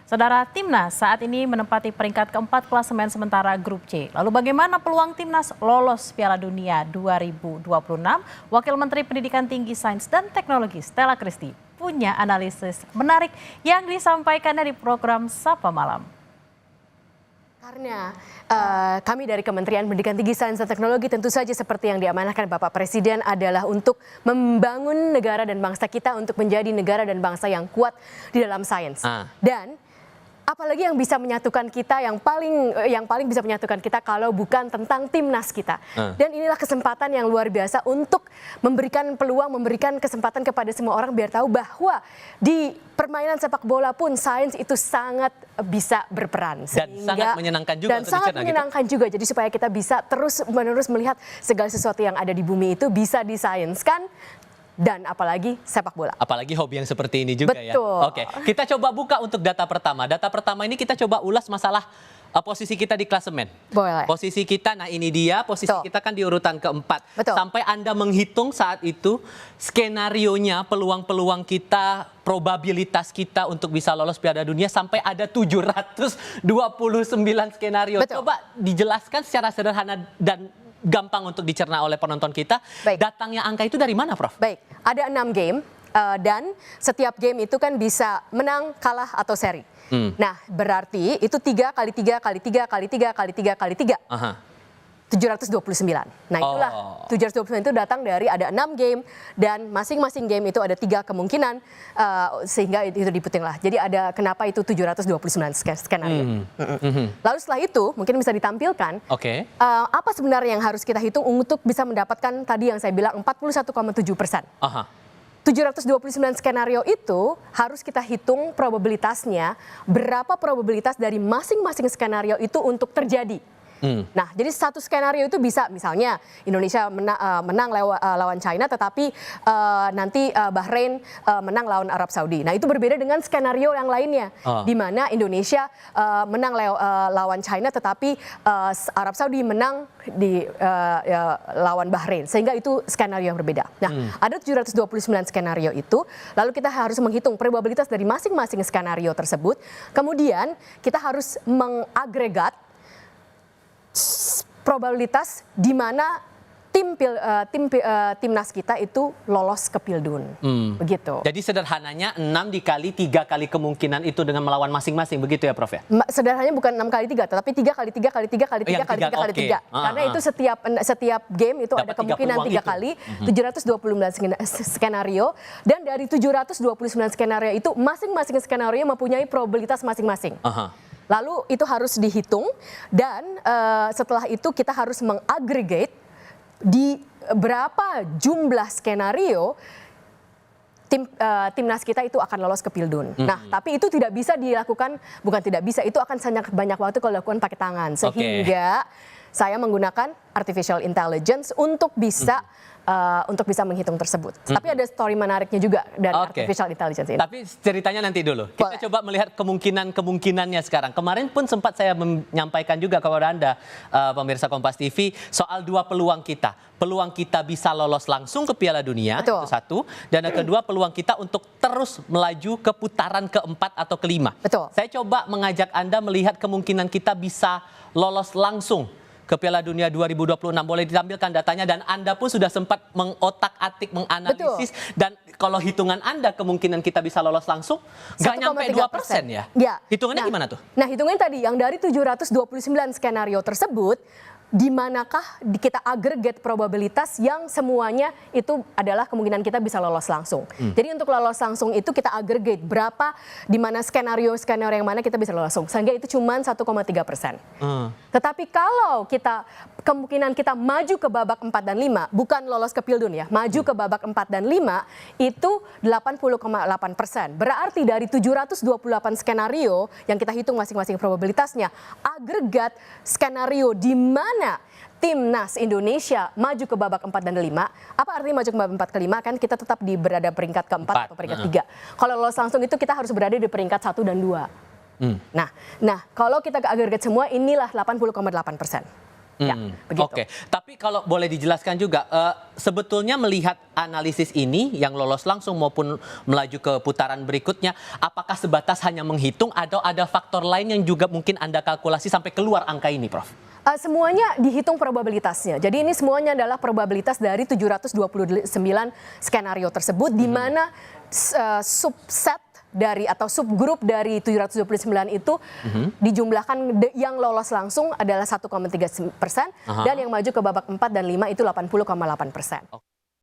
Saudara, Timnas saat ini menempati peringkat keempat klasemen sementara Grup C. Lalu bagaimana peluang Timnas lolos Piala Dunia 2026? Wakil Menteri Pendidikan Tinggi, Sains dan Teknologi Stella Christy punya analisis menarik yang disampaikannya di program Sapa Malam. Karena kami dari Kementerian Pendidikan Tinggi, Sains dan Teknologi tentu saja seperti yang diamanahkan Bapak Presiden adalah untuk membangun negara dan bangsa kita untuk menjadi negara dan bangsa yang kuat di dalam sains. Dan apalagi yang bisa menyatukan kita, yang paling bisa menyatukan kita kalau bukan tentang timnas kita. Dan inilah kesempatan yang luar biasa untuk memberikan peluang, memberikan kesempatan kepada semua orang biar tahu bahwa di permainan sepak bola pun sains itu sangat bisa berperan. Dan sangat menyenangkan juga. Dan sangat menyenangkan juga. Jadi supaya kita bisa terus-menerus melihat segala sesuatu yang ada di bumi itu bisa disainskan. Dan apalagi sepak bola. Apalagi hobi yang seperti ini juga. Betul. Ya. Oke, kita coba buka untuk data pertama. Data pertama ini kita coba ulas masalah posisi kita di klasemen. Boleh. Posisi kita, nah ini dia, posisi kita kan di urutan keempat. Betul. Sampai Anda menghitung saat itu skenarionya, peluang-peluang kita, probabilitas kita untuk bisa lolos Piala Dunia sampai ada 729 skenario. Betul. Coba dijelaskan secara sederhana dan gampang untuk dicerna oleh penonton kita. Baik. Datangnya angka itu dari mana, Prof? Baik, ada 6 game dan setiap game itu kan bisa menang, kalah atau seri. Nah, berarti itu 3 kali 3 kali 3 kali 3 kali 3 kali 3. 729. Nah, itulah 729 itu datang dari ada 6 game dan masing-masing game itu ada 3 kemungkinan sehingga itu diputing lah. Jadi ada kenapa itu 729 skenario. Lalu setelah itu mungkin bisa ditampilkan apa sebenarnya yang harus kita hitung untuk bisa mendapatkan tadi yang saya bilang 41,7%. 729 skenario itu harus kita hitung probabilitasnya, berapa probabilitas dari masing-masing skenario itu untuk terjadi. Nah, jadi satu skenario itu bisa misalnya Indonesia menang lawan China, tetapi nanti Bahrain menang lawan Arab Saudi. Nah, itu berbeda dengan skenario yang lainnya, di mana Indonesia menang lawan China, tetapi Arab Saudi menang di lawan Bahrain, sehingga itu skenario yang berbeda. Nah, ada 729 skenario itu, lalu kita harus menghitung probabilitas dari masing-masing skenario tersebut. Kemudian kita harus mengagregat probabilitas di mana timnas kita itu lolos ke Pildun. Begitu. Jadi sederhananya 6 dikali 3 kali kemungkinan itu dengan melawan masing-masing, begitu ya, Prof ya? Sederhananya bukan 6 kali 3, tetapi 3 kali 3 kali 3 kali 3 kali 3 kali 3. Karena itu setiap game itu ada kemungkinan 3 kali, 729 skenario, dan dari 729 skenario itu masing-masing skenario mempunyai probabilitas masing-masing. Lalu itu harus dihitung dan setelah itu kita harus mengagregate di berapa jumlah skenario timnas kita itu akan lolos ke Pildun. Nah, tapi itu tidak bisa dilakukan, bukan tidak bisa, itu akan sangat banyak waktu kalau dilakukan pakai tangan. Sehingga saya menggunakan artificial intelligence untuk bisa menghitung tersebut. Tapi ada story menariknya juga dari artificial intelligence ini. Tapi ceritanya nanti dulu. Kita coba melihat kemungkinannya sekarang. Kemarin pun sempat saya menyampaikan juga kepada Anda, pemirsa Kompas TV, soal 2 peluang kita. Peluang kita bisa lolos langsung ke Piala Dunia, itu satu. Dan yang kedua, peluang kita untuk terus melaju ke putaran keempat atau kelima. Saya coba mengajak Anda melihat kemungkinan kita bisa lolos langsung ke Piala Dunia 2026. Boleh ditampilkan datanya dan Anda pun sudah sempat mengotak-atik, menganalisis. Dan kalau hitungan Anda kemungkinan kita bisa lolos langsung nggak nyampe 2% ya? Hitungannya gimana tuh? Nah, hitungannya tadi yang dari 729 skenario tersebut, di manakah kita agregat probabilitas yang semuanya itu adalah kemungkinan kita bisa lolos langsung. Jadi untuk lolos langsung itu kita agregat berapa, di mana skenario yang mana kita bisa lolos langsung. Sehingga itu cuma 1,3%. Tetapi kalau kemungkinan kita maju ke babak 4 dan 5, bukan lolos ke Pildun ya, maju ke babak 4 dan 5 itu 80,8%. Berarti dari 728 skenario yang kita hitung masing-masing probabilitasnya, agregat skenario di mana timnas Indonesia maju ke babak 4 dan 5. Apa artinya maju ke babak 4 ke 5? Kan kita tetap berada peringkat keempat atau peringkat 3. Kalau lolos langsung itu kita harus berada di peringkat 1 dan 2. Nah, kalau kita agregat semua inilah 80,8%. Ya, begitu. Oke, tapi kalau boleh dijelaskan juga, sebetulnya melihat analisis ini yang lolos langsung maupun melaju ke putaran berikutnya, apakah sebatas hanya menghitung atau ada faktor lain yang juga mungkin Anda kalkulasi sampai keluar angka ini, Prof? Semuanya dihitung probabilitasnya. Jadi ini semuanya adalah probabilitas dari 729 skenario tersebut, di mana subset dari atau subgrup dari 729 itu dijumlahkan yang lolos langsung adalah 1,3%, dan yang maju ke babak 4 dan 5 itu 80,8%.